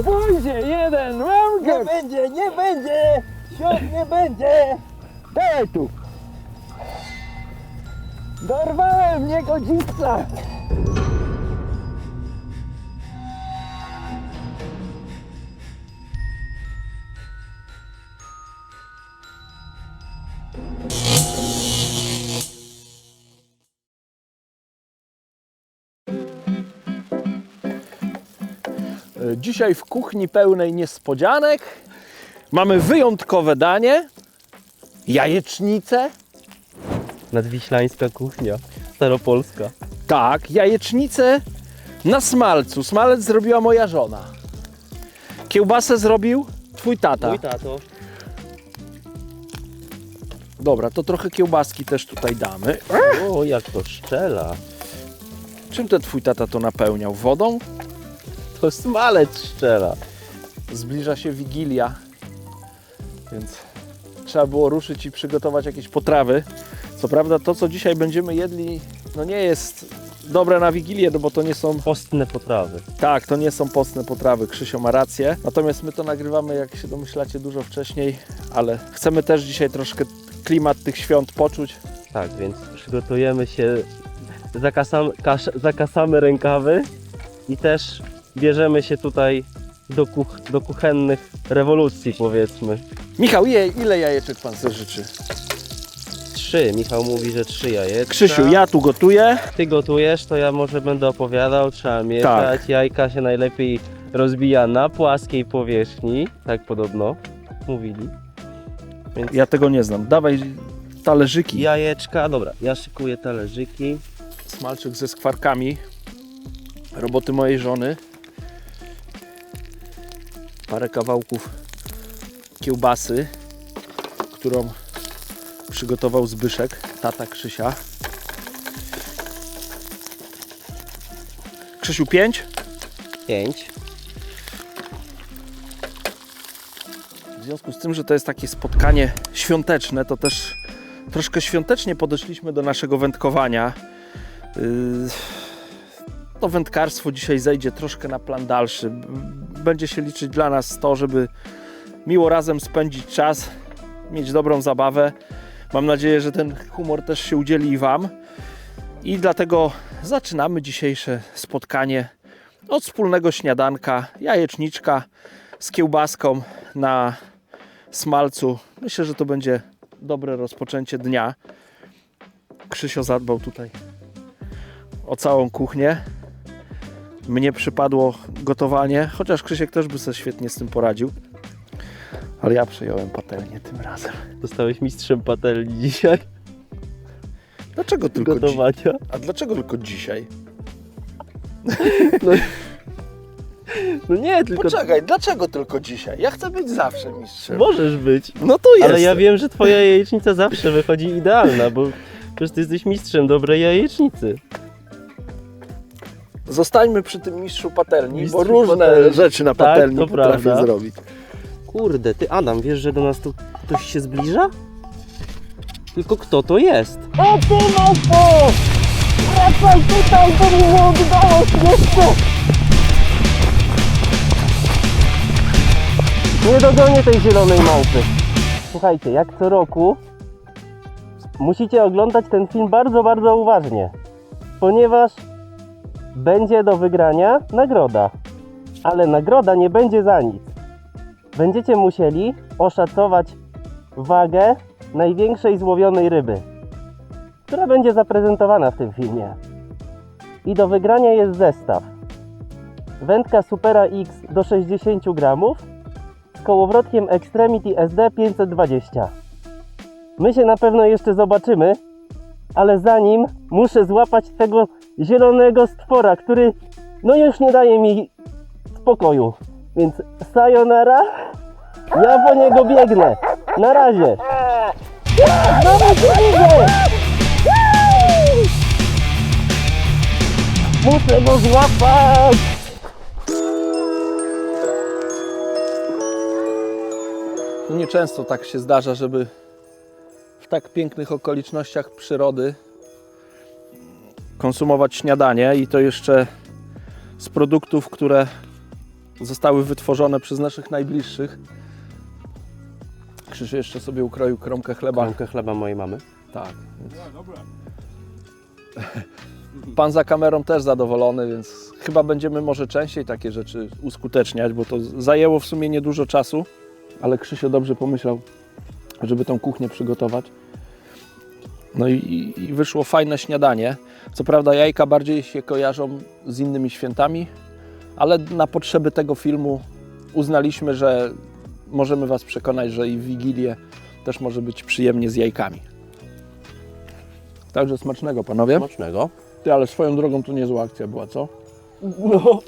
pójdzie, jeden, mam go! Nie będzie, nie będzie! Świąt nie będzie! Daj tu! Dorwałem niegodziwca! Dzisiaj w kuchni pełnej niespodzianek mamy wyjątkowe danie, jajecznicę. Nadwiślańska kuchnia, staropolska. Tak, jajecznicę na smalcu. Smalec zrobiła moja żona. Kiełbasę zrobił twój tata. Mój tato. Dobra, to trochę kiełbaski też tutaj damy. O, jak to szczela. Czym ten twój tata to napełniał? Wodą? To smalec szczela. Zbliża się Wigilia, więc trzeba było ruszyć i przygotować jakieś potrawy. Co prawda to, co dzisiaj będziemy jedli, no nie jest dobre na Wigilię, no bo to nie są... Postne potrawy. Tak, to nie są postne potrawy, Krzysio ma rację. Natomiast my to nagrywamy, jak się domyślacie, dużo wcześniej, ale chcemy też dzisiaj troszkę klimat tych świąt poczuć. Tak, więc przygotujemy się, zakasamy rękawy i też bierzemy się tutaj do kuchennych rewolucji, powiedzmy. Michał, ile jajeczek pan sobie życzy? 3. Michał mówi, że 3 jajeczka. Krzysiu, ja tu gotuję. Ty gotujesz, to ja może będę opowiadał, trzeba mieszać. Tak. Jajka się najlepiej rozbija na płaskiej powierzchni, tak podobno mówili. Więc Ja tego nie znam. Dawaj talerzyki. jajeczka, dobra, ja szykuję talerzyki. Smalczyk ze skwarkami. Roboty mojej żony. Parę kawałków kiełbasy, którą przygotował Zbyszek, tata Krzysia. Krzysiu, 5? 5. W związku z tym, że to jest takie spotkanie świąteczne, to też troszkę świątecznie podeszliśmy do naszego wędkowania. To wędkarstwo dzisiaj zejdzie troszkę na plan dalszy. Będzie się liczyć dla nas to, żeby miło razem spędzić czas, mieć dobrą zabawę. Mam nadzieję, że ten humor też się udzieli i Wam. I dlatego zaczynamy dzisiejsze spotkanie od wspólnego śniadanka, jajeczniczka z kiełbaską na smalcu. Myślę, że to będzie dobre rozpoczęcie dnia. Krzysio zadbał tutaj o całą kuchnię. Mnie przypadło gotowanie, chociaż Krzysiek też by sobie świetnie z tym poradził. Ale ja przejąłem patelnię tym razem. Zostałeś mistrzem patelni dzisiaj. Dlaczego tylko Gotowania. A dlaczego tylko dzisiaj? No nie, tylko Poczekaj, dlaczego tylko dzisiaj? Ja chcę być zawsze mistrzem. możesz być. No to jest. Ale ja wiem, że twoja jajecznica zawsze wychodzi idealna, bo przecież ty jesteś mistrzem dobrej jajecznicy. Zostańmy przy tym mistrzu patelni, Mistrzu bo różne patelni. rzeczy na Tak, patelni to potrafię prawda. zrobić. Kurde, ty Adam, wiesz, że do nas tu ktoś się zbliża? Tylko kto to jest? O ty małpo! Wracaj tutaj, bo mi nie oddałeś jeszcze! Nie dogonię tej zielonej małpy. Słuchajcie, jak co roku musicie oglądać ten film bardzo, bardzo uważnie, ponieważ będzie do wygrania nagroda, ale nagroda nie będzie za nic. Będziecie musieli oszacować wagę największej złowionej ryby, która będzie zaprezentowana w tym filmie. I do wygrania jest zestaw. Wędka Supera X do 60 gramów z kołowrotkiem Extremity SD 520. My się na pewno jeszcze zobaczymy, ale zanim muszę złapać tego zielonego stwora, który no już nie daje mi spokoju. Więc sayonara, ja po niego biegnę. Na razie. Znowu cię widzę! Muszę go złapać! No nieczęsto tak się zdarza, żeby w tak pięknych okolicznościach przyrody konsumować śniadanie i to jeszcze z produktów, które zostały wytworzone przez naszych najbliższych. Krzysiu jeszcze sobie ukroił kromkę chleba. Kromkę chleba mojej mamy. Tak. Pan za kamerą też zadowolony, więc chyba będziemy może częściej takie rzeczy uskuteczniać, bo to zajęło w sumie niedużo czasu, ale Krzysio dobrze pomyślał, żeby tą kuchnię przygotować. No i wyszło fajne śniadanie. Co prawda jajka bardziej się kojarzą z innymi świętami, ale na potrzeby tego filmu uznaliśmy, że możemy Was przekonać, że i w Wigilię też może być przyjemnie z jajkami. Także smacznego, panowie. Smacznego. Ty, ale swoją drogą to niezła akcja była, co? No.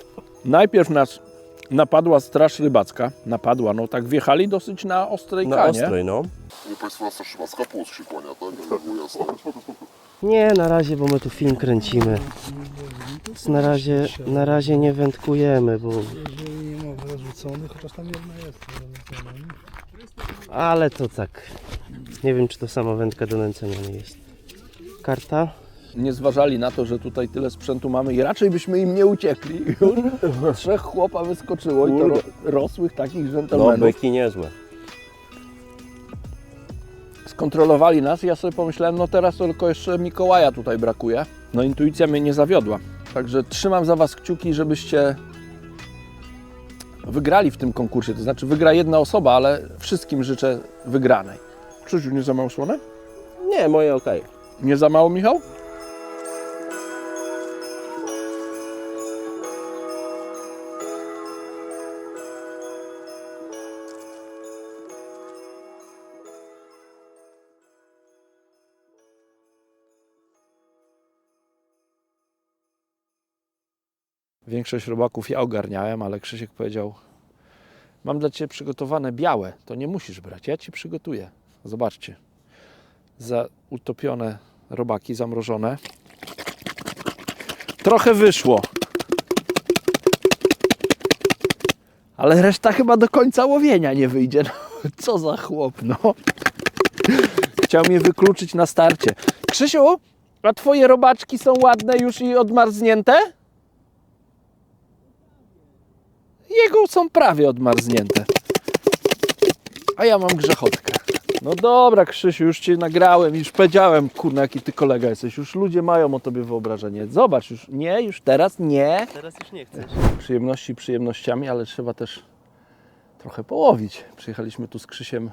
Najpierw nas napadła straż rybacka. Napadła, no tak wjechali dosyć na ostrej Na kanie. ostrej, no. Nie Państwo straż rybacka plus się kłania, tak? Żeby było jasne. Nie, na razie, bo my tu film kręcimy. Więc na razie nie wędkujemy, bo... Jeżeli nie ma rozrzuconych, chociaż tam jedna jest rozrzucona, nie? Ale to tak. Nie wiem, czy to sama wędka do nęcenia nie jest. Karta? Nie zważali na to, że tutaj tyle sprzętu mamy i raczej byśmy im nie uciekli. Już 3 chłopa wyskoczyło i to rosłych takich No, dżentelmenów. byki niezłe. Skontrolowali nas i ja sobie pomyślałem, no teraz to tylko jeszcze Mikołaja tutaj brakuje. No intuicja mnie nie zawiodła. Także trzymam za Was kciuki, żebyście wygrali w tym konkursie. To znaczy wygra jedna osoba, ale wszystkim życzę wygranej. Krzysiu, nie za mało słone? Nie, moje okej. Nie za mało, Michał? Większość robaków ja ogarniałem, ale Krzysiek powiedział: mam dla Ciebie przygotowane białe, to nie musisz brać, ja Ci przygotuję. Zobaczcie, utopione robaki, zamrożone. Trochę wyszło, ale reszta chyba do końca łowienia nie wyjdzie. No, co za chłop, no. Chciał mnie wykluczyć na starcie. Krzysiu, a Twoje robaczki są ładne już i odmarznięte? Jego są prawie odmarznięte. A ja mam grzechotkę. No dobra, Krzysiu, już Cię nagrałem, już powiedziałem, kurna, jaki Ty kolega jesteś. Już ludzie mają o Tobie wyobrażenie. Zobacz, już nie, już teraz nie. Teraz już nie chcesz. Przyjemności przyjemnościami, ale trzeba też trochę połowić. Przyjechaliśmy tu z Krzysiem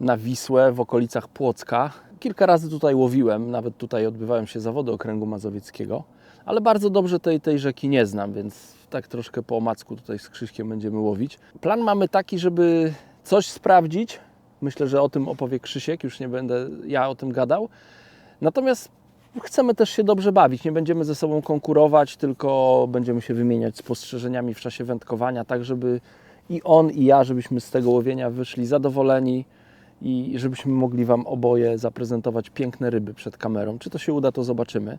na Wisłę w okolicach Płocka. Kilka razy tutaj łowiłem, nawet tutaj odbywają się zawody Okręgu Mazowieckiego, ale bardzo dobrze tej rzeki nie znam, więc tak troszkę po omacku tutaj z Krzyśkiem będziemy łowić. Plan mamy taki, żeby coś sprawdzić. Myślę, że o tym opowie Krzysiek, już nie będę ja o tym gadał. Natomiast chcemy też się dobrze bawić, nie będziemy ze sobą konkurować, tylko będziemy się wymieniać spostrzeżeniami w czasie wędkowania, tak żeby i on, i ja, żebyśmy z tego łowienia wyszli zadowoleni i żebyśmy mogli Wam oboje zaprezentować piękne ryby przed kamerą. Czy to się uda, to zobaczymy.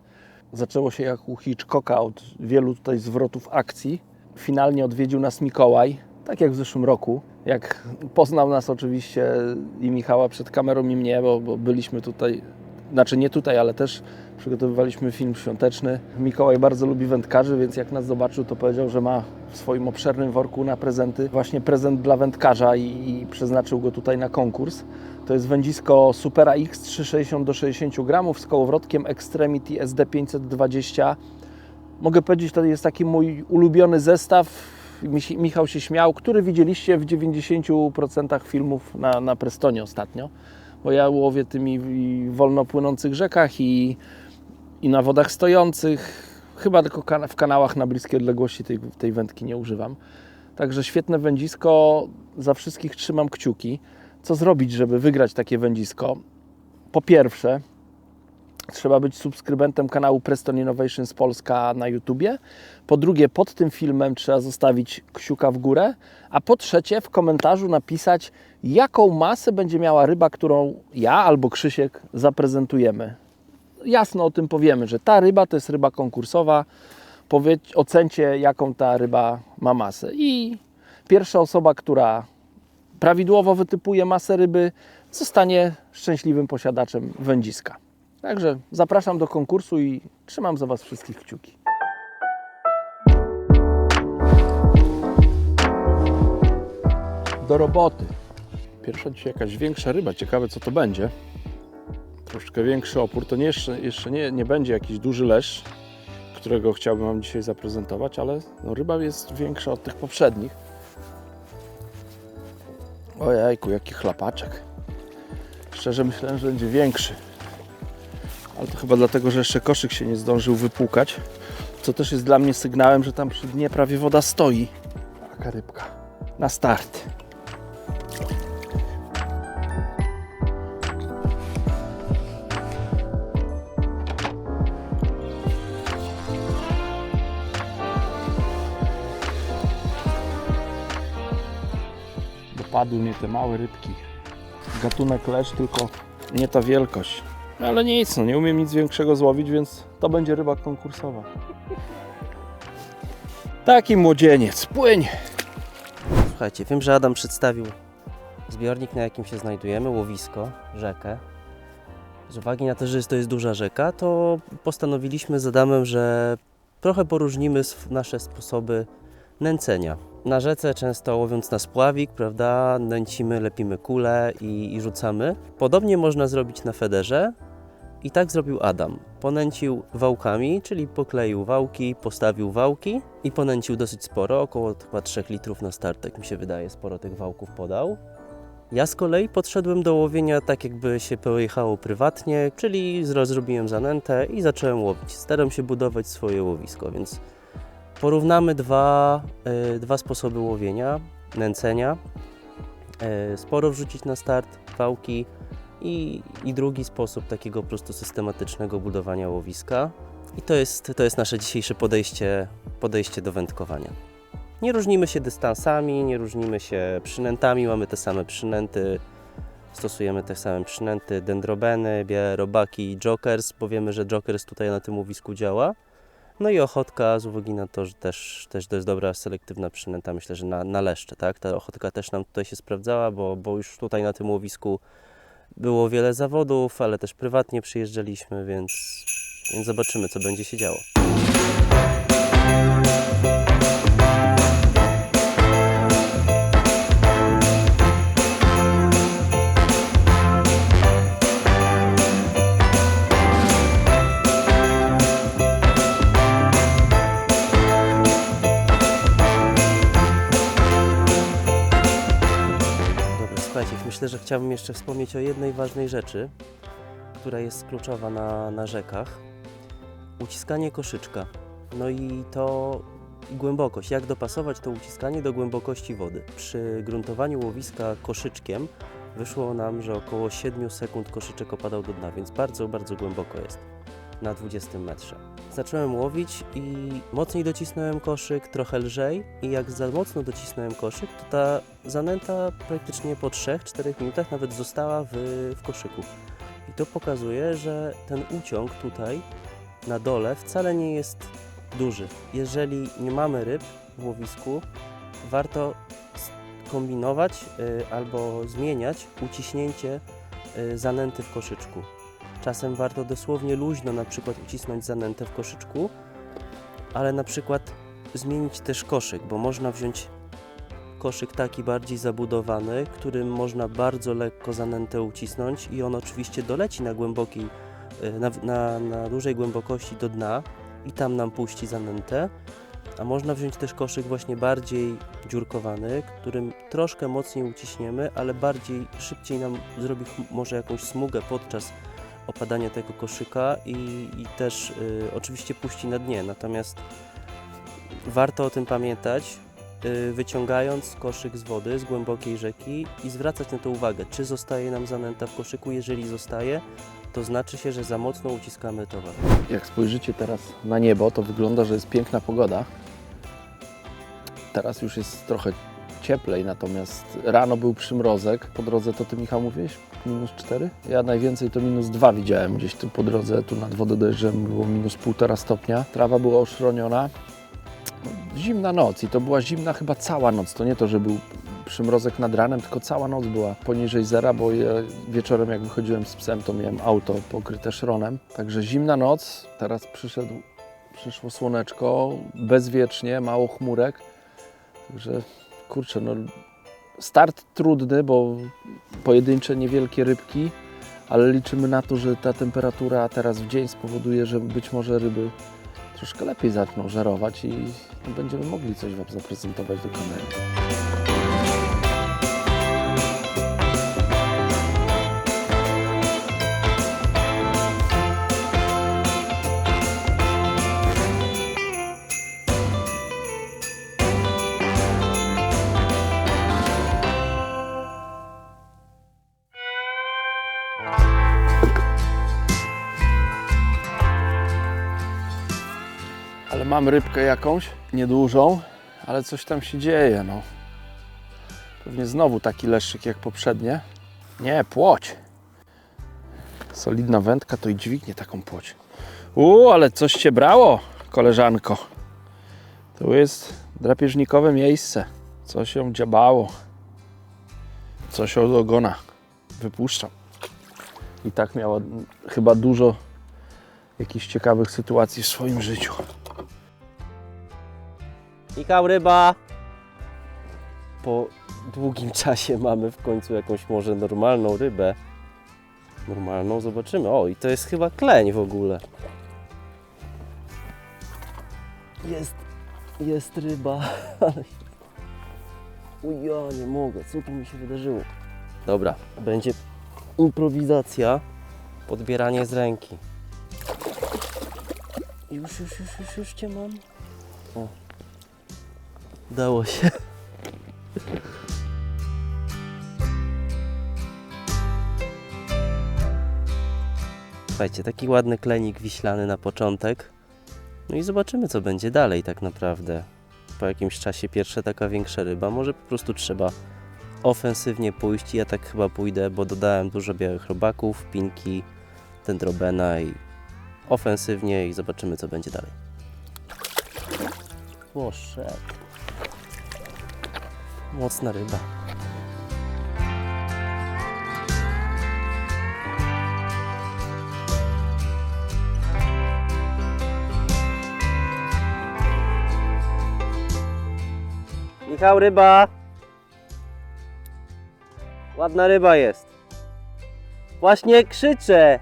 Zaczęło się jak u Hitchcocka od wielu tutaj zwrotów akcji. Finalnie odwiedził nas Mikołaj, tak jak w zeszłym roku. Jak poznał nas oczywiście i Michała przed kamerą i mnie, bo byliśmy tutaj, znaczy nie tutaj, ale też przygotowywaliśmy film świąteczny. Mikołaj bardzo lubi wędkarzy, więc jak nas zobaczył, to powiedział, że ma w swoim obszernym worku na prezenty właśnie prezent dla wędkarza i przeznaczył go tutaj na konkurs. To jest wędzisko Supera X 360 do 60 gramów z kołowrotkiem Extremity SD 520. Mogę powiedzieć, to jest taki mój ulubiony zestaw. Michał się śmiał, który widzieliście w 90% filmów na Prestonie ostatnio. Bo ja łowię tymi wolno płynących rzekach i na wodach stojących. Chyba tylko w kanałach na bliskie odległości tej wędki nie używam. Także świetne wędzisko, za wszystkich trzymam kciuki. Co zrobić, żeby wygrać takie wędzisko? Po pierwsze, trzeba być subskrybentem kanału Preston Innovations Polska na YouTubie. Po drugie, pod tym filmem trzeba zostawić kciuka w górę. A po trzecie, w komentarzu napisać, jaką masę będzie miała ryba, którą ja albo Krzysiek zaprezentujemy. Jasno o tym powiemy, że ta ryba to jest ryba konkursowa. Ocencie, jaką ta ryba ma masę. I pierwsza osoba, która prawidłowo wytypuje masę ryby, zostanie szczęśliwym posiadaczem wędziska. Także zapraszam do konkursu i trzymam za Was wszystkich kciuki. do roboty. Pierwsza dzisiaj jakaś większa ryba, ciekawe co to będzie. Troszkę większy opór, to jeszcze nie będzie jakiś duży leszcz, którego chciałbym Wam dzisiaj zaprezentować, ale no, ryba jest większa od tych poprzednich. Ojejku, jaki chlapaczek. Szczerze myślałem, że będzie większy. Ale to chyba dlatego, że jeszcze koszyk się nie zdążył wypłukać, co też jest dla mnie sygnałem, że tam przy dnie prawie woda stoi. Taka rybka. Na start. Dopadły mnie te małe rybki. Gatunek leszcz, tylko nie ta wielkość. Ale nic, no nie umiem nic większego złowić, więc to będzie ryba konkursowa. Taki młodzieniec, płyń! Słuchajcie, wiem, że Adam przedstawił zbiornik, na jakim się znajdujemy, łowisko, rzekę. Z uwagi na to, że to jest duża rzeka, to postanowiliśmy z Adamem, że trochę poróżnimy nasze sposoby nęcenia. Na rzece często łowiąc na spławik, prawda, nęcimy, lepimy kulę i rzucamy. Podobnie można zrobić na federze i tak zrobił Adam. Ponęcił wałkami, czyli pokleił wałki, postawił wałki i ponęcił dosyć sporo, około chyba 3 litrów na start, tak mi się wydaje, sporo tych wałków podał. Ja z kolei podszedłem do łowienia tak, jakby się pojechało prywatnie, czyli zrobiłem zanętę i zacząłem łowić. Staram się budować swoje łowisko, więc porównamy dwa sposoby łowienia, nęcenia. Sporo wrzucić na start, wałki i drugi sposób takiego po prostu systematycznego budowania łowiska. I to jest nasze dzisiejsze podejście do wędkowania. Nie różnimy się dystansami, nie różnimy się przynętami, mamy te same przynęty, stosujemy te same przynęty, dendrobeny, białe robaki i jokers, bo wiemy, że jokers tutaj na tym łowisku działa. No i ochotka z uwagi na to, że też to jest dobra, selektywna przynęta, myślę, że na leszcze, tak? Ta ochotka też nam tutaj się sprawdzała, bo już tutaj na tym łowisku było wiele zawodów, ale też prywatnie przyjeżdżaliśmy, więc zobaczymy, co będzie się działo. Myślę, że chciałbym jeszcze wspomnieć o jednej ważnej rzeczy, która jest kluczowa na rzekach. Uciskanie koszyczka. No i głębokość. Jak dopasować to uciskanie do głębokości wody. Przy gruntowaniu łowiska koszyczkiem wyszło nam, że około 7 sekund koszyczek opadał do dna, więc bardzo, bardzo głęboko jest. Na 20 metrze. Zacząłem łowić i mocniej docisnąłem koszyk, trochę lżej i jak za mocno docisnąłem koszyk, to ta zanęta praktycznie po 3-4 minutach nawet została w koszyku. I to pokazuje, że ten uciąg tutaj na dole wcale nie jest duży. Jeżeli nie mamy ryb w łowisku, warto kombinować albo zmieniać uciśnięcie zanęty w koszyczku. Czasem warto dosłownie luźno na przykład ucisnąć zanętę w koszyczku, ale na przykład zmienić też koszyk, bo można wziąć koszyk taki bardziej zabudowany, którym można bardzo lekko zanętę ucisnąć i on oczywiście doleci na głębokiej, na dużej głębokości do dna i tam nam puści zanętę, a można wziąć też koszyk właśnie bardziej dziurkowany, którym troszkę mocniej uciśniemy, ale szybciej nam zrobi może jakąś smugę podczas opadania tego koszyka i też oczywiście puści na dnie, natomiast warto o tym pamiętać, wyciągając koszyk z wody, z głębokiej rzeki i zwracać na to uwagę, czy zostaje nam zanęta w koszyku. Jeżeli zostaje, to znaczy się, że za mocno uciskamy towar. Jak spojrzycie teraz na niebo, to wygląda, że jest piękna pogoda. Teraz już jest trochę cieplej, natomiast rano był przymrozek. Po drodze to Ty, Michał, mówiłeś? -4? Ja najwięcej to -2 widziałem gdzieś tu po drodze, tu nad wodę dojeżdżałem, było -1,5 stopnia. Trawa była oszroniona. Zimna noc i to była zimna chyba cała noc. To nie to, że był przymrozek nad ranem, tylko cała noc była poniżej zera, bo ja wieczorem jak wychodziłem z psem, to miałem auto pokryte szronem. Także zimna noc, teraz przyszło słoneczko, bezwiecznie, mało chmurek. Także kurczę, no Start trudny, bo pojedyncze, niewielkie rybki, ale liczymy na to, że ta temperatura teraz w dzień spowoduje, że być może ryby troszkę lepiej zaczną żerować i będziemy mogli coś Wam zaprezentować do kamery. Ale mam rybkę jakąś, niedużą, ale coś tam się dzieje, no. Pewnie znowu taki leszczyk jak poprzednie. Nie, płoć. Solidna wędka to i dźwignie taką płoć. Ale coś cię brało, koleżanko. Tu jest drapieżnikowe miejsce. Coś się dziabało. Coś od ogona. Wypuszczam. I tak miała chyba dużo jakichś ciekawych sytuacji w swoim życiu. Michał, ryba! Po długim czasie mamy w końcu jakąś może normalną rybę. Normalną, zobaczymy. O, i to jest chyba kleń w ogóle. Jest ryba. Ja nie mogę, co tu mi się wydarzyło? Dobra, będzie improwizacja, podbieranie z ręki. Już cię mam. O. Udało się. Słuchajcie, taki ładny klenik wiślany na początek. No i zobaczymy, co będzie dalej tak naprawdę. Po jakimś czasie pierwsza taka większa ryba. Może po prostu trzeba ofensywnie pójść. Ja tak chyba pójdę, bo dodałem dużo białych robaków, pinki, dendrobena i ofensywnie i zobaczymy, co będzie dalej. Poszedł. Mocna ryba. Michał, ryba. Ładna ryba jest. Właśnie krzyczę.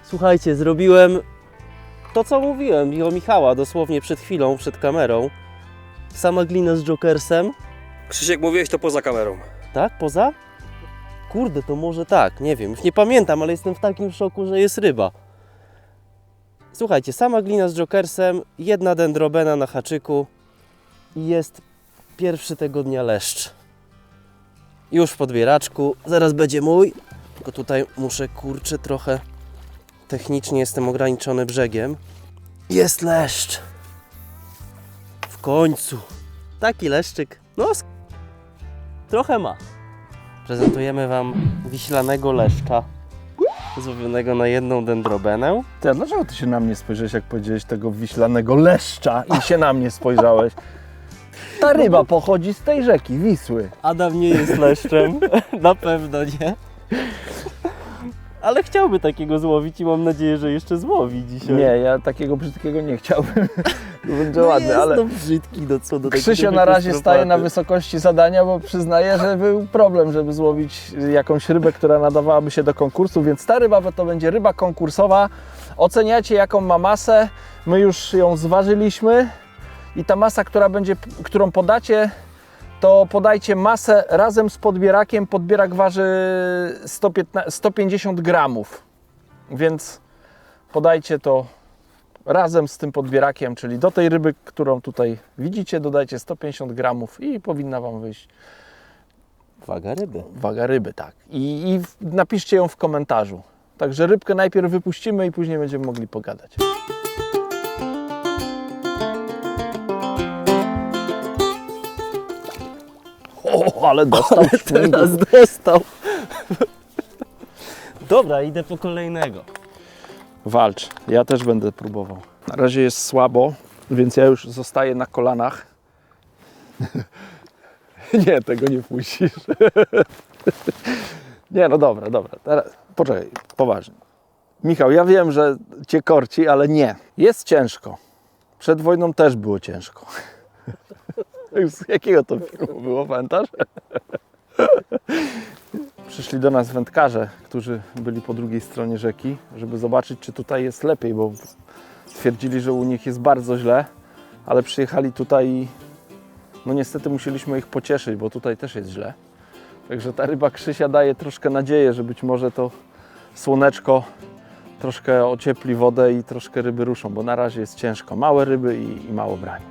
Słuchajcie, zrobiłem to, co mówiłem o Michała dosłownie przed chwilą, przed kamerą. Sama glina z jokersem. Krzysiek, mówiłeś to poza kamerą. Tak? Poza? Kurde, to może tak, nie wiem, już nie pamiętam, ale jestem w takim szoku, że jest ryba. Słuchajcie, sama glina z jokersem, jedna dendrobena na haczyku i jest pierwszy tego dnia leszcz. Już w podbieraczku, zaraz będzie mój, tylko tutaj muszę, kurczę, trochę technicznie jestem ograniczony brzegiem. Jest leszcz! W końcu! Taki leszczyk, no trochę ma. Prezentujemy Wam wiślanego leszcza złowionego na jedną dendrobenę. Ty, a dlaczego ty się na mnie spojrzałeś, jak powiedziałeś tego wiślanego leszcza i się na mnie spojrzałeś? Ta ryba pochodzi z tej rzeki, Wisły. Adam nie jest leszczem, na pewno nie. Ale chciałby takiego złowić i mam nadzieję, że jeszcze złowi dzisiaj. Nie, ja takiego brzydkiego nie chciałbym. Będzie ładny, jest ale... no brzydki, no co do Krzysio takiego na razie staje na kostropaty. wysokości zadania, bo przyznaję, że był problem, żeby złowić jakąś rybę, która nadawałaby się do konkursu, więc ta ryba to będzie ryba konkursowa. Oceniacie, jaką ma masę. My już ją zważyliśmy i ta masa, którą podacie, to podajcie masę razem z podbierakiem. Podbierak waży 150 gramów, więc podajcie to razem z tym podbierakiem, czyli do tej ryby, którą tutaj widzicie, dodajcie 150 gramów i powinna Wam wyjść Waga ryby. waga ryby, tak. I napiszcie ją w komentarzu. Także rybkę najpierw wypuścimy i później będziemy mogli pogadać. O, ale dostał szwingu. Teraz dostał. Dobra, idę po kolejnego. Walcz, ja też będę próbował. Na razie jest słabo, więc ja już zostaję na kolanach. Nie, tego nie puścisz. Nie, no dobra. Teraz, poczekaj, poważnie. Michał, ja wiem, że Cię korci, ale nie. Jest ciężko. Przed wojną też było ciężko. Z jakiego to filmu było, pamiętasz? Przyszli do nas wędkarze, którzy byli po drugiej stronie rzeki, żeby zobaczyć, czy tutaj jest lepiej, bo twierdzili, że u nich jest bardzo źle, ale przyjechali tutaj i no niestety musieliśmy ich pocieszyć, bo tutaj też jest źle. Także ta ryba Krzysia daje troszkę nadzieję, że być może to słoneczko troszkę ociepli wodę i troszkę ryby ruszą, bo na razie jest ciężko. Małe ryby i mało brani.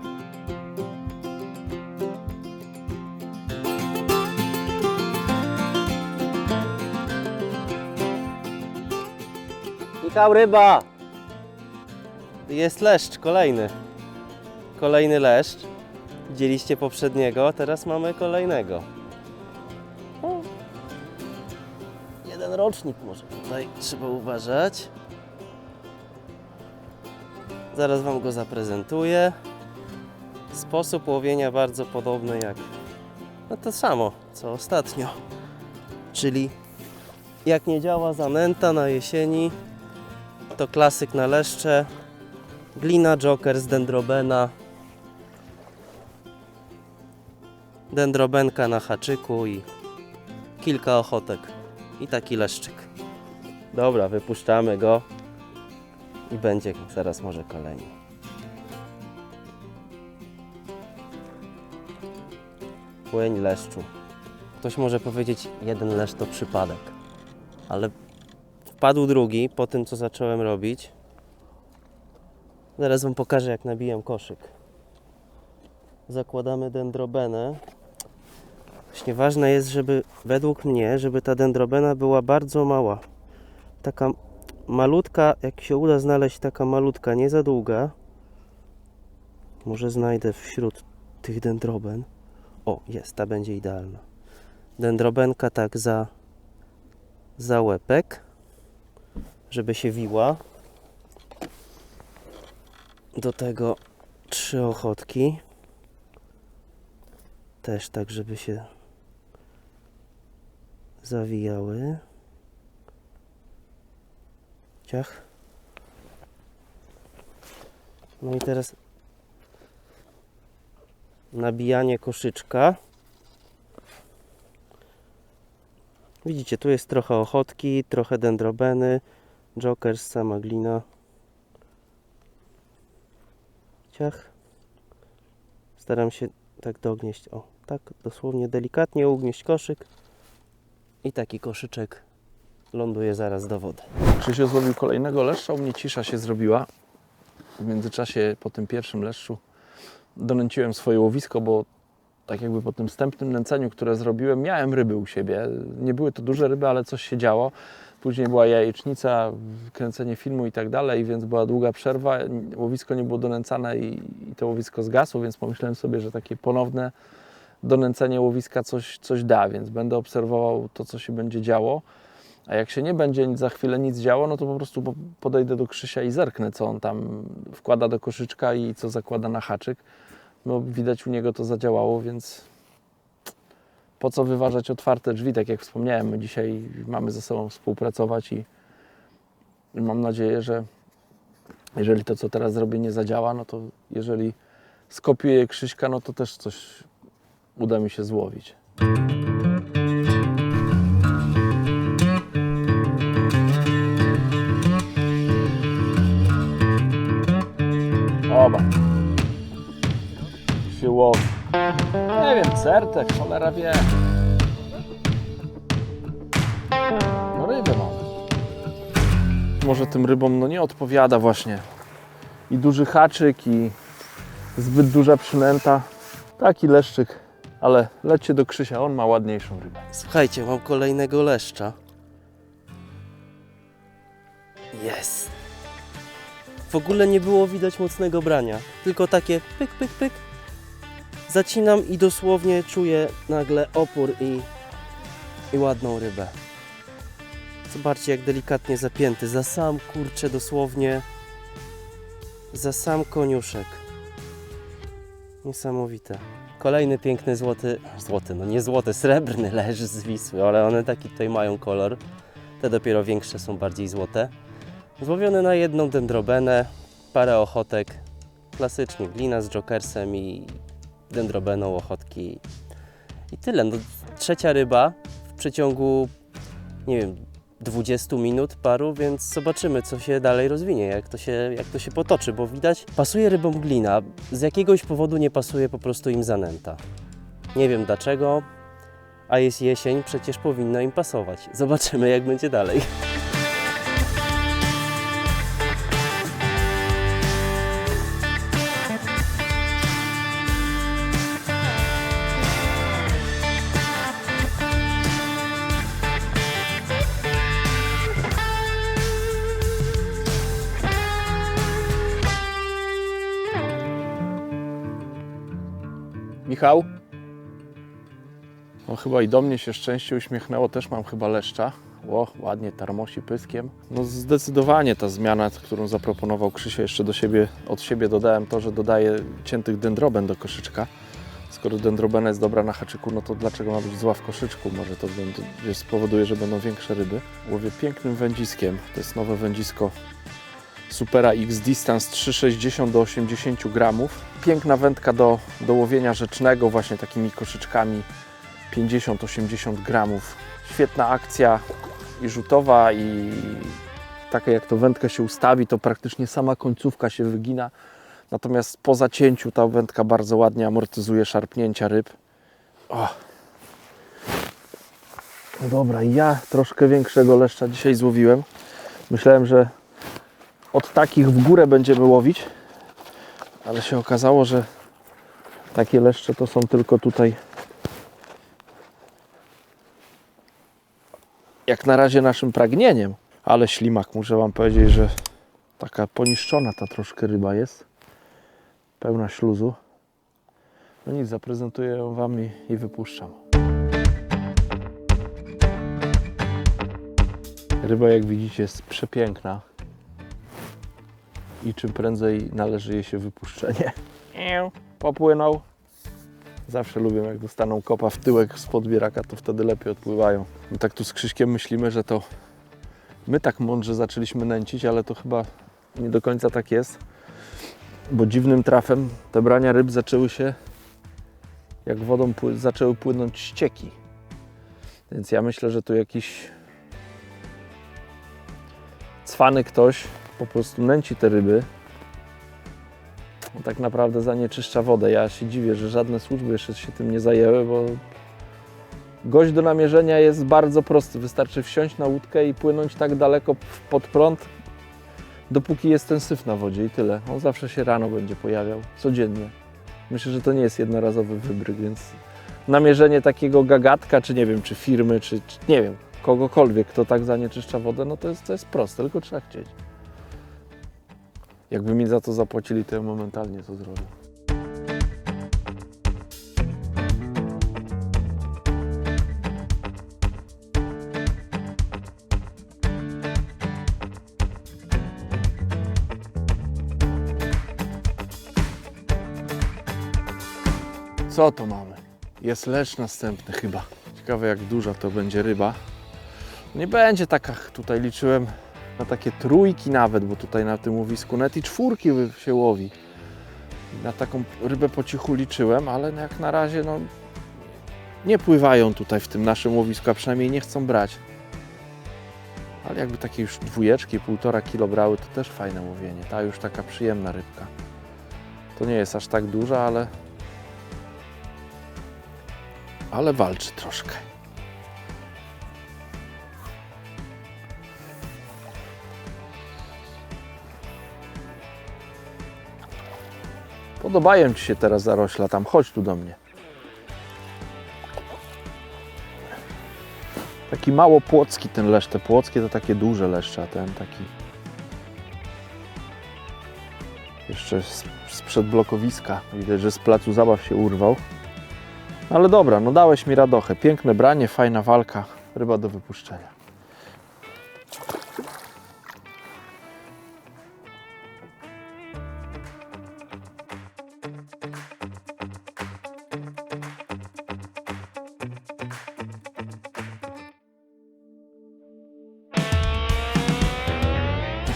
Michał, ryba! Jest leszcz, kolejny. Kolejny leszcz. Widzieliście poprzedniego, teraz mamy kolejnego. O. Jeden rocznik może tutaj trzeba uważać. Zaraz Wam go zaprezentuję. Sposób łowienia bardzo podobny jak no to samo co ostatnio. Czyli jak nie działa zanęta na jesieni, to klasyk na leszcze, glina, joker z dendrobena, dendrobenka na haczyku i kilka ochotek i taki leszczyk. Dobra, wypuszczamy go i będzie zaraz może kolejny. Płyń leszczu. Ktoś może powiedzieć, jeden leszcz to przypadek, ale wpadł drugi po tym, co zacząłem robić. Zaraz Wam pokażę, jak nabijam koszyk. Zakładamy dendrobenę. Właśnie ważne jest, żeby według mnie, żeby ta dendrobena była bardzo mała. Taka malutka, jak się uda znaleźć taka malutka, nie za długa. Może znajdę wśród tych dendroben. O, jest, ta będzie idealna. Dendrobenka tak za łepek, żeby się wiła. Do tego 3 ochotki. Też tak, żeby się zawijały. Ciach. No i teraz nabijanie koszyczka. Widzicie, tu jest trochę ochotki, trochę dendrobeny, jokers, sama glina. Ciach. Staram się tak dognieść, o, tak dosłownie delikatnie ugnieść koszyk i taki koszyczek ląduje zaraz do wody. Krzysiu złowił kolejnego leszcza, u mnie cisza się zrobiła. W międzyczasie po tym pierwszym leszczu donęciłem swoje łowisko, bo tak jakby po tym wstępnym nęceniu, które zrobiłem, miałem ryby u siebie. Nie były to duże ryby, ale coś się działo. Później była jajecznica, kręcenie filmu i tak dalej, więc była długa przerwa. Łowisko nie było donęcane i to łowisko zgasło, więc pomyślałem sobie, że takie ponowne donęcenie łowiska coś da, więc będę obserwował to, co się będzie działo. A jak się nie będzie za chwilę nic działo, no to po prostu podejdę do Krzysia i zerknę, co on tam wkłada do koszyczka i co zakłada na haczyk. No widać u niego to zadziałało, więc po co wyważać otwarte drzwi, tak jak wspomniałem, my dzisiaj mamy ze sobą współpracować i mam nadzieję, że jeżeli to, co teraz zrobię, nie zadziała, no to jeżeli skopiuję Krzyśka, no to też coś uda mi się złowić. Oba. Się łowi. Nie wiem, certek, cholera wie. No rybę mam. Może tym rybom no nie odpowiada właśnie i duży haczyk, i zbyt duża przynęta. Taki leszczyk, ale lećcie do Krzysia, on ma ładniejszą rybę. Słuchajcie, mam kolejnego leszcza. Jest. W ogóle nie było widać mocnego brania, tylko takie pyk, pyk, pyk. Zacinam i dosłownie czuję nagle opór i ładną rybę. Zobaczcie, jak delikatnie zapięty. Za sam, kurczę, dosłownie za sam koniuszek. Niesamowite. Kolejny piękny złoty, no nie złoty, srebrny leż z Wisły, ale one taki tutaj mają kolor. Te dopiero większe są bardziej złote. Złowione na jedną dendrobenę, parę ochotek. Klasycznie glina z jokersem i dendrobeną, ochotki. I tyle. No, trzecia ryba. w przeciągu, nie wiem, 20 minut paru, więc zobaczymy, co się dalej rozwinie, jak to się potoczy, bo widać, pasuje rybom glina, z jakiegoś powodu nie pasuje po prostu im zanęta. Nie wiem dlaczego, a jest jesień, przecież powinno im pasować. Zobaczymy, jak będzie dalej. Michał? No chyba i do mnie się szczęście uśmiechnęło, też mam chyba leszcza. O, ładnie tarmosi pyskiem. No zdecydowanie ta zmiana, którą zaproponował Krzysia, jeszcze od siebie dodałem to, że dodaję ciętych dendroben do koszyczka. Skoro dendrobena jest dobra na haczyku, no to dlaczego ma być zła w koszyczku? Może to spowoduje, że będą większe ryby. Łowię pięknym wędziskiem. To jest nowe wędzisko Supera X Distance 3,60 do 80 gramów. Piękna wędka do łowienia rzecznego, właśnie takimi koszyczkami 50-80 gramów. Świetna akcja i rzutowa, i taka jak to wędka się ustawi, to praktycznie sama końcówka się wygina. Natomiast po zacięciu ta wędka bardzo ładnie amortyzuje szarpnięcia ryb. O. No dobra, ja troszkę większego leszcza dzisiaj złowiłem. Myślałem, że od takich w górę będziemy łowić, ale się okazało, że takie leszcze to są tylko tutaj, jak na razie, naszym pragnieniem. Ale ślimak, muszę Wam powiedzieć, że taka poniszczona ta troszkę ryba jest. Pełna śluzu. No nic, zaprezentuję ją Wam i wypuszczam. Ryba, jak widzicie, jest przepiękna. I czym prędzej należy jej się wypuszczenie. Popłynął. Zawsze lubię, jak dostaną kopa w tyłek spod bieraka, to wtedy lepiej odpływają. I tak tu z Krzyśkiem myślimy, że to my tak mądrze zaczęliśmy nęcić, ale to chyba nie do końca tak jest. Bo dziwnym trafem te brania ryb zaczęły się, jak wodą zaczęły płynąć ścieki. Więc ja myślę, że tu jakiś cwany ktoś po prostu nęci te ryby. Tak naprawdę zanieczyszcza wodę. Ja się dziwię, że żadne służby jeszcze się tym nie zajęły, bo gość do namierzenia jest bardzo prosty. Wystarczy wsiąść na łódkę i płynąć tak daleko pod prąd, dopóki jest ten syf na wodzie, i tyle. On zawsze się rano będzie pojawiał, codziennie. Myślę, że to nie jest jednorazowy wybryk, więc namierzenie takiego gagatka, czy nie wiem, czy firmy, czy nie wiem, kogokolwiek, kto tak zanieczyszcza wodę, no to jest proste, tylko trzeba chcieć. Jakby mi za to zapłacili, to ja momentalnie to zrobię. Co to mamy? Jest leszcz następny chyba. Ciekawe, jak duża to będzie ryba. Nie będzie taka, tutaj liczyłem na takie trójki nawet, bo tutaj na tym łowisku nawet i czwórki się łowi. Na taką rybę po cichu liczyłem, ale jak na razie no, nie pływają tutaj w tym naszym łowisku, a przynajmniej nie chcą brać. Ale jakby takie już dwójeczki, 1,5 kg brały, to też fajne łowienie. Ta już taka przyjemna rybka. To nie jest aż tak duża, ale walczy troszkę. Podobają Ci się teraz zarośla tam, chodź tu do mnie. Taki mało płocki ten leszcz, te płockie to takie duże leszcze, a ten taki jeszcze sprzed blokowiska. Widać, że z placu zabaw się urwał. Ale dobra, no dałeś mi radochę. Piękne branie, fajna walka, ryba do wypuszczenia.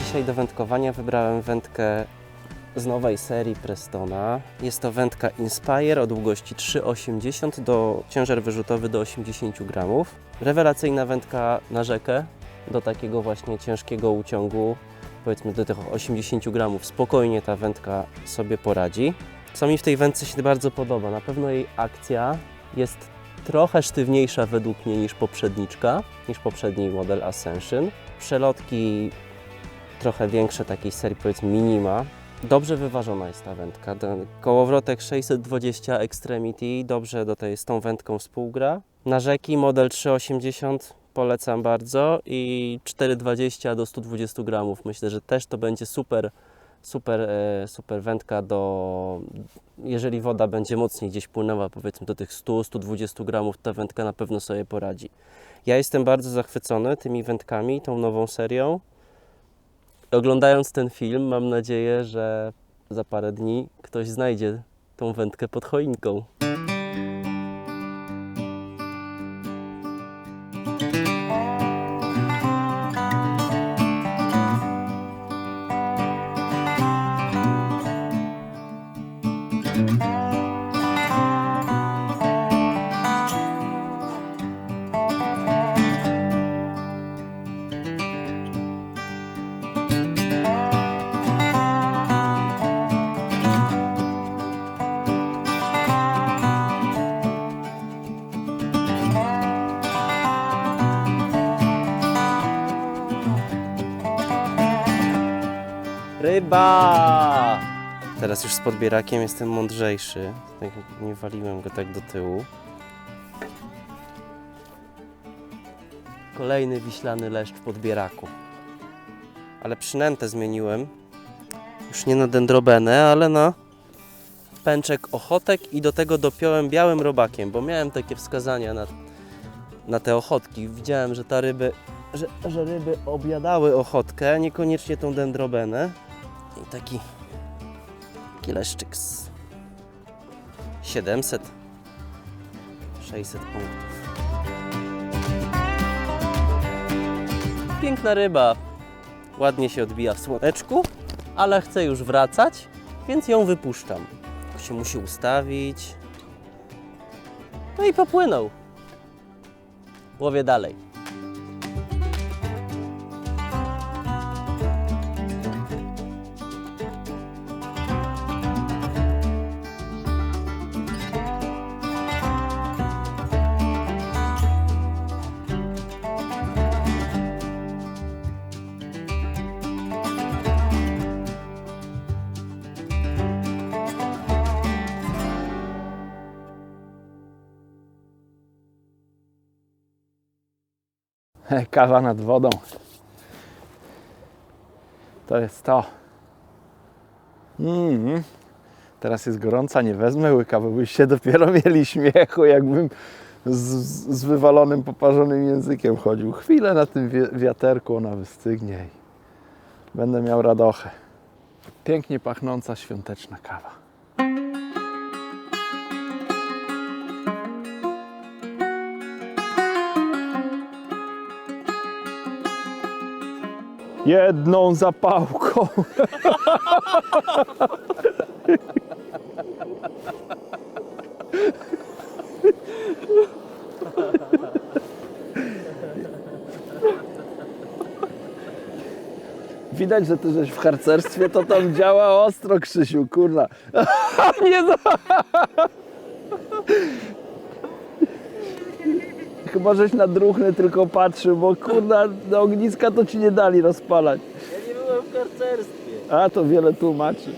Dzisiaj do wędkowania wybrałem wędkę z nowej serii Prestona. Jest to wędka Inspire o długości 3,80 do ciężar wyrzutowy do 80 gramów. Rewelacyjna wędka na rzekę do takiego właśnie ciężkiego uciągu, powiedzmy do tych 80 gramów. Spokojnie ta wędka sobie poradzi. Co mi w tej wędce się bardzo podoba, na pewno jej akcja jest trochę sztywniejsza według mnie niż poprzedniczka, niż poprzedni model Ascension. Przelotki trochę większe takiej serii, powiedzmy Minima. Dobrze wyważona jest ta wędka. Ten kołowrotek 620 Extremity dobrze z tą wędką współgra. Na rzeki model 380 polecam bardzo i 420 do 120 gramów. Myślę, że też to będzie super wędka jeżeli woda będzie mocniej gdzieś płynęła, powiedzmy do tych 100-120 gramów, ta wędka na pewno sobie poradzi. Ja jestem bardzo zachwycony tymi wędkami, tą nową serią. Oglądając ten film, mam nadzieję, że za parę dni ktoś znajdzie tą wędkę pod choinką. Ryba! Teraz już z podbierakiem jestem mądrzejszy. Tak, nie waliłem go tak do tyłu. Kolejny wiślany leszcz w podbieraku. Ale przynętę zmieniłem. Już nie na dendrobenę, ale na pęczek ochotek i do tego dopiąłem białym robakiem, bo miałem takie wskazania na te ochotki. Widziałem, że że ryby objadały ochotkę, niekoniecznie tą dendrobenę. I taki leszczyk z 700, 600 punktów. Piękna ryba, ładnie się odbija w słoneczku, ale chce już wracać, więc ją wypuszczam. Się musi ustawić. No i popłynął. Łowię dalej. Kawa nad wodą. To jest to. Teraz jest gorąca, nie wezmę łyka, bo byście dopiero mieli śmiechu, jakbym z wywalonym, poparzonym językiem chodził. Chwilę na tym wiaterku, ona wystygnie i będę miał radochę. Pięknie pachnąca świąteczna kawa. Jedną zapałką. Widać, że ty żeś w harcerstwie, to tam działa ostro, Krzysiu, kurna. Nie za... Chyba żeś na druchny tylko patrzył, bo kurna, do ogniska to ci nie dali rozpalać. Ja nie byłem w harcerstwie. A, to wiele tłumaczy.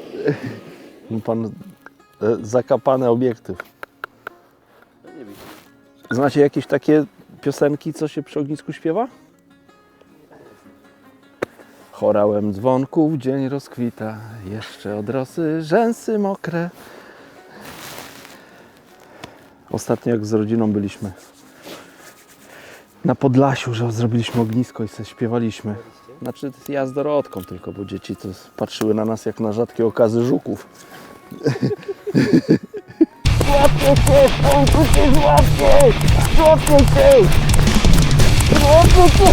Pan zakapany obiektyw. Znacie jakieś takie piosenki, co się przy ognisku śpiewa? Chorałem dzwonków, dzień rozkwita, jeszcze od rosy rzęsy mokre. Ostatnio jak z rodziną byliśmy na Podlasiu, że zrobiliśmy ognisko i sobie śpiewaliśmy. Znaczy ja z Dorotką tylko, bo dzieci to patrzyły na nas jak na rzadkie okazy żuków. Złapcie się, stąd się złapcie! Złapcie się! Złapcie się!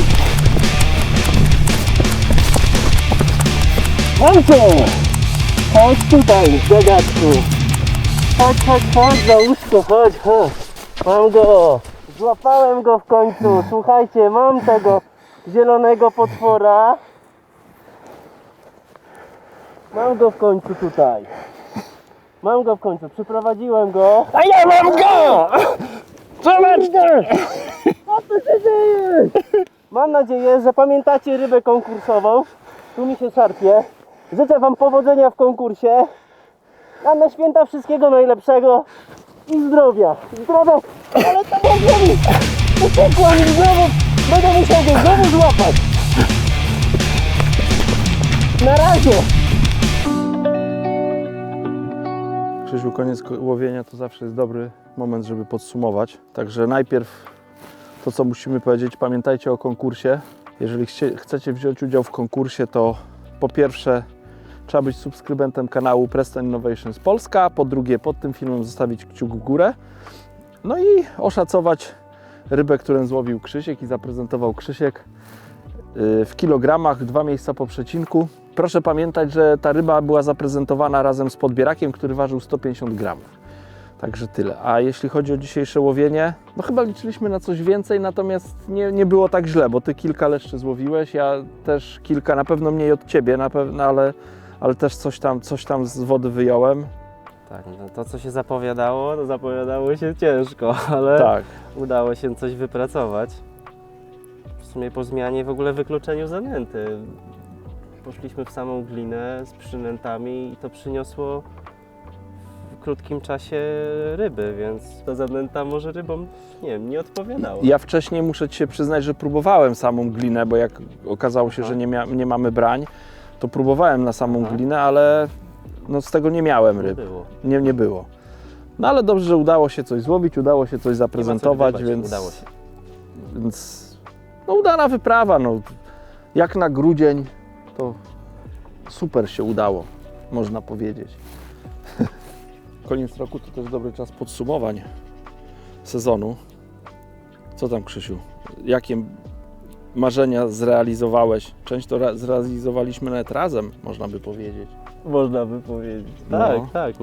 Mam to! Chodź tutaj, gagaczku. Chodź, za łóżko, chodź. Mam go. Złapałem go w końcu. Słuchajcie, mam tego zielonego potwora. Mam go w końcu tutaj. Mam go w końcu, przyprowadziłem go. A ja mam go! Zobaczcie! Co tu się dzieje? Mam nadzieję, że pamiętacie rybę konkursową. Tu mi się szarpie. Życzę wam powodzenia w konkursie. A na święta wszystkiego najlepszego i zdrowia. Zdrowia, ale to może mi uciekła mi znowu. Będę musiał go znowu złapać. Na razie. Krzysiu, koniec łowienia to zawsze jest dobry moment, żeby podsumować. Także najpierw to, co musimy powiedzieć, pamiętajcie o konkursie. Jeżeli chcecie wziąć udział w konkursie, to po pierwsze trzeba być subskrybentem kanału Preston Innovations Polska, po drugie pod tym filmem zostawić kciuk w górę, no i oszacować rybę, którą złowił Krzysiek i zaprezentował Krzysiek w kilogramach, 2 miejsca po przecinku. Proszę pamiętać, że ta ryba była zaprezentowana razem z podbierakiem, który ważył 150 gramów. Także tyle. A jeśli chodzi o dzisiejsze łowienie, no chyba liczyliśmy na coś więcej, natomiast nie było tak źle, bo Ty kilka leszczy złowiłeś, ja też kilka, na pewno mniej od Ciebie, na pewno, ale też coś tam z wody wyjąłem. Tak, no to co się zapowiadało, to zapowiadało się ciężko, ale Tak. udało się coś wypracować. W sumie po zmianie w ogóle wykluczeniu zanęty. Poszliśmy w samą glinę z przynętami i to przyniosło w krótkim czasie ryby, więc ta zanęta może rybom, nie wiem, nie odpowiadała. Ja wcześniej muszę Ci się przyznać, że próbowałem samą glinę, bo jak okazało się, że nie mamy brań, to próbowałem na samą glinę, ale no z tego nie miałem ryb. Nie było. No ale dobrze, że udało się coś złowić, udało się coś zaprezentować, Nie ma co gdybać, więc... udało się. Więc no udana wyprawa, no. Jak na grudzień to super się udało, można powiedzieć. Koniec roku to też dobry czas podsumowań sezonu. Co tam, Krzysiu? Jakie marzenia zrealizowałeś? Część to zrealizowaliśmy nawet razem, można by powiedzieć. Można by powiedzieć. No. Tak.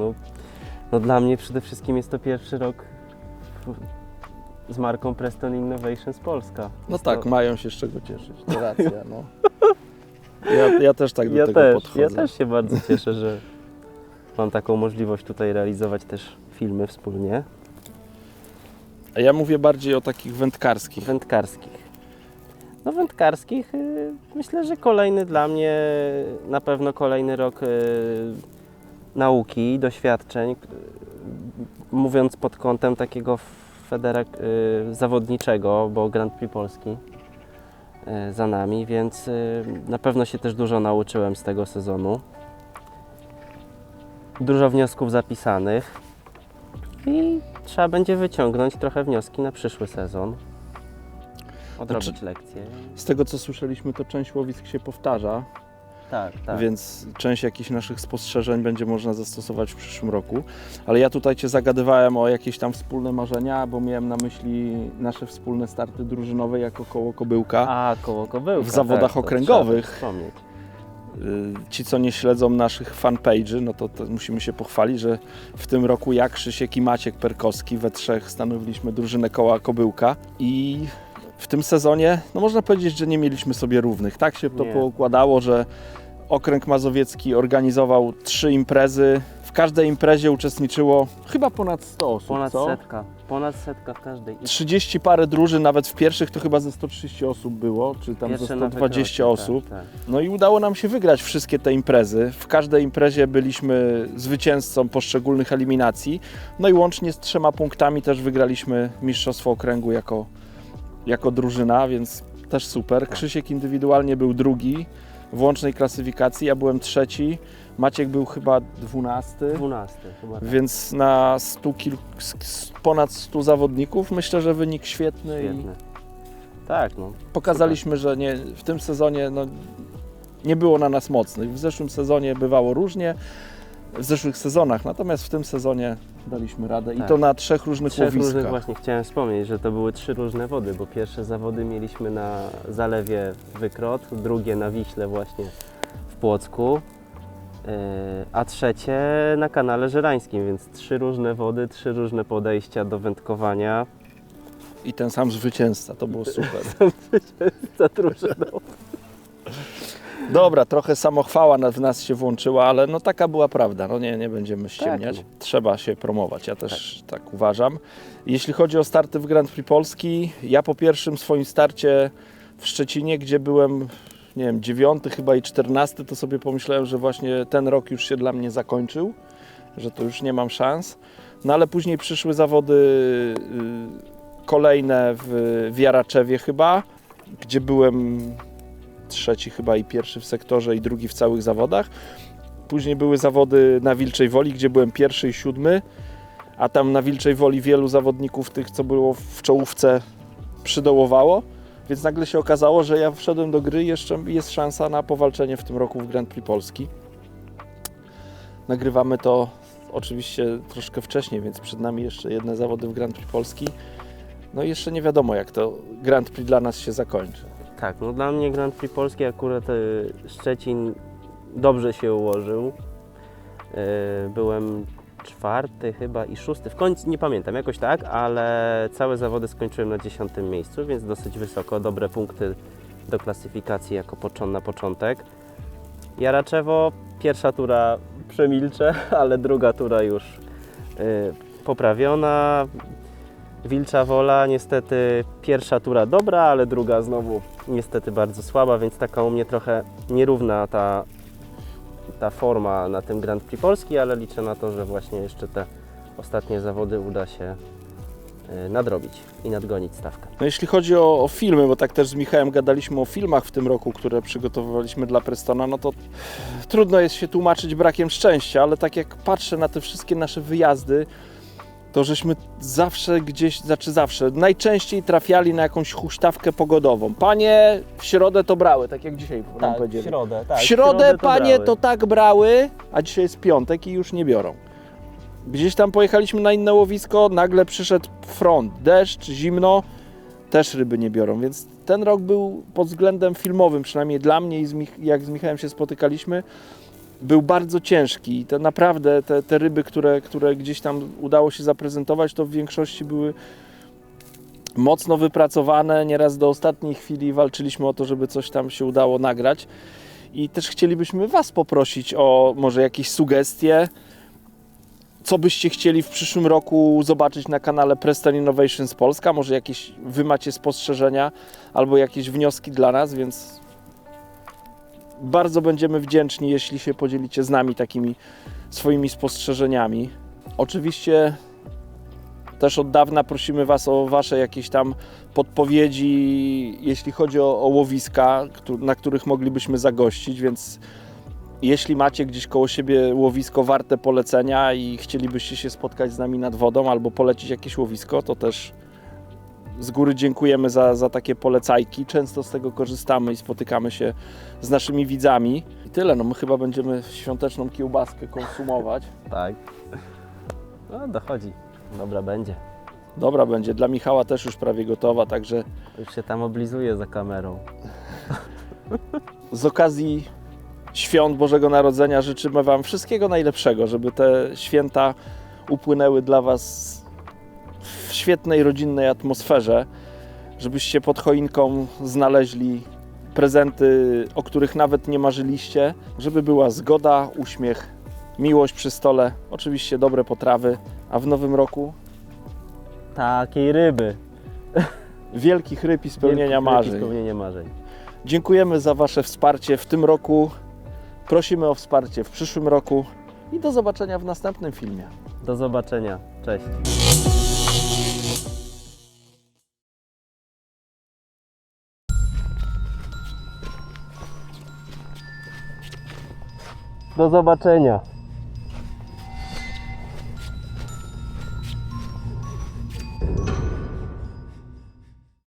No dla mnie przede wszystkim jest to pierwszy rok z marką Preston Innovations Polska. No Jest tak, to... mają się z czego cieszyć, to racja, no. Ja też tak do tego podchodzę. Ja też się bardzo cieszę, że mam taką możliwość tutaj realizować też filmy wspólnie. A ja mówię bardziej o takich wędkarskich. No wędkarskich myślę, że kolejny dla mnie, na pewno kolejny rok nauki, doświadczeń, mówiąc pod kątem takiego zawodniczego, bo Grand Prix Polski za nami, więc na pewno się też dużo nauczyłem z tego sezonu. Dużo wniosków zapisanych i trzeba będzie wyciągnąć trochę wnioski na przyszły sezon. Odrobić lekcje. Z tego, co słyszeliśmy, to część łowisk się powtarza, Tak. więc część jakichś naszych spostrzeżeń będzie można zastosować w przyszłym roku. Ale ja tutaj Cię zagadywałem o jakieś tam wspólne marzenia, bo miałem na myśli nasze wspólne starty drużynowe jako koło Kobyłka. Koło Kobyłka. W zawodach to okręgowych. trzeba wspomnieć. Ci, co nie śledzą naszych fanpage'y, no to musimy się pochwalić, że w tym roku ja, Krzysiek i Maciek Perkowski we trzech stanowiliśmy drużynę koła Kobyłka i w tym sezonie, no można powiedzieć, że nie mieliśmy sobie równych. Tak się to poukładało, że Okręg Mazowiecki organizował 3 imprezy. W każdej imprezie uczestniczyło chyba ponad 100 osób, Ponad setka w każdej. 30 parę drużyn, nawet w pierwszych to chyba ze 130 osób było, czy tam ze 120 osób. Tak. No i udało nam się wygrać wszystkie te imprezy. W każdej imprezie byliśmy zwycięzcą poszczególnych eliminacji. No i łącznie z 3 punktami też wygraliśmy Mistrzostwo Okręgu jako drużyna, więc też super. Krzysiek indywidualnie był drugi w łącznej klasyfikacji, ja byłem trzeci. Maciek był chyba 12. Chyba tak. Więc na ponad 100 zawodników myślę, że wynik świetny. Świetny. Tak, no. Pokazaliśmy, że w tym sezonie nie było na nas mocnych. W zeszłym sezonie bywało różnie, w zeszłych sezonach, natomiast w tym sezonie daliśmy radę i to na 3 różnych łowiskach. Właśnie chciałem wspomnieć, że to były 3 różne wody, bo pierwsze zawody mieliśmy na Zalewie Wykrot, drugie na Wiśle właśnie w Płocku. a trzecie na kanale żerańskim, więc 3 różne wody, 3 różne podejścia do wędkowania. I ten sam zwycięzca, to było super. Za drużyną. Dobra, trochę samochwała w nas się włączyła, ale no taka była prawda, no nie będziemy ściemniać. Tak. Trzeba się promować, ja też tak uważam. Jeśli chodzi o starty w Grand Prix Polski, ja po pierwszym swoim starcie w Szczecinie, gdzie byłem, nie wiem, 9 chyba i 14, to sobie pomyślałem, że właśnie ten rok już się dla mnie zakończył, że to już nie mam szans. No ale później przyszły zawody kolejne w Jaraczewie chyba, gdzie byłem trzeci chyba i pierwszy w sektorze i drugi w całych zawodach. Później były zawody na Wilczej Woli, gdzie byłem pierwszy i 7, a tam na Wilczej Woli wielu zawodników tych, co było w czołówce, przydołowało, więc nagle się okazało, że ja wszedłem do gry i jeszcze jest szansa na powalczenie w tym roku w Grand Prix Polski. Nagrywamy to oczywiście troszkę wcześniej, więc przed nami jeszcze jedne zawody w Grand Prix Polski. No i jeszcze nie wiadomo, jak to Grand Prix dla nas się zakończy. Tak, no dla mnie Grand Prix Polski akurat Szczecin dobrze się ułożył. Byłem 4 chyba i 6, w końcu nie pamiętam, jakoś tak, ale całe zawody skończyłem na 10 miejscu, więc dosyć wysoko, dobre punkty do klasyfikacji jako na początek. Jaraczewo, pierwsza tura przemilczę, ale druga tura już poprawiona. Wilcza Wola, niestety pierwsza tura dobra, ale druga znowu niestety bardzo słaba, więc taka u mnie trochę nierówna ta forma na tym Grand Prix Polski, ale liczę na to, że właśnie jeszcze te ostatnie zawody uda się nadrobić i nadgonić stawkę. No jeśli chodzi o filmy, bo tak też z Michałem gadaliśmy o filmach w tym roku, które przygotowywaliśmy dla Prestona, no to trudno jest się tłumaczyć brakiem szczęścia, ale tak jak patrzę na te wszystkie nasze wyjazdy, to żeśmy zawsze gdzieś, najczęściej trafiali na jakąś huśtawkę pogodową. Panie w środę to brały, tak jak dzisiaj nam powiedzieli. tak. W środę to panie brały. to tak brały, a dzisiaj jest piątek i już nie biorą. Gdzieś tam pojechaliśmy na inne łowisko, nagle przyszedł front, deszcz, zimno, też ryby nie biorą, więc ten rok był pod względem filmowym, przynajmniej dla mnie i jak z Michałem się spotykaliśmy, był bardzo ciężki i to naprawdę te ryby, które gdzieś tam udało się zaprezentować, to w większości były mocno wypracowane, nieraz do ostatniej chwili walczyliśmy o to, żeby coś tam się udało nagrać i też chcielibyśmy Was poprosić o może jakieś sugestie, co byście chcieli w przyszłym roku zobaczyć na kanale Preston Innovations Polska, może jakieś Wy macie spostrzeżenia albo jakieś wnioski dla nas, więc bardzo będziemy wdzięczni, jeśli się podzielicie z nami takimi swoimi spostrzeżeniami. Oczywiście też od dawna prosimy Was o Wasze jakieś tam podpowiedzi, jeśli chodzi o łowiska, na których moglibyśmy zagościć, więc jeśli macie gdzieś koło siebie łowisko warte polecenia i chcielibyście się spotkać z nami nad wodą albo polecić jakieś łowisko, to też z góry dziękujemy za takie polecajki. Często z tego korzystamy i spotykamy się z naszymi widzami. I tyle, no my chyba będziemy świąteczną kiełbaskę konsumować. Tak. No dochodzi. Dobra będzie. Dobra będzie, dla Michała też już prawie gotowa, także Już się tam oblizuje za kamerą. z okazji świąt Bożego Narodzenia życzymy Wam wszystkiego najlepszego, żeby te święta upłynęły dla Was w świetnej, rodzinnej atmosferze, żebyście pod choinką znaleźli prezenty, o których nawet nie marzyliście, żeby była zgoda, uśmiech, miłość przy stole, oczywiście dobre potrawy, a w nowym roku Takiej ryby. wielkich ryb i spełnienia marzeń. Spełnienia marzeń. Dziękujemy za Wasze wsparcie w tym roku, prosimy o wsparcie w przyszłym roku i do zobaczenia w następnym filmie. Do zobaczenia. Cześć. Do zobaczenia.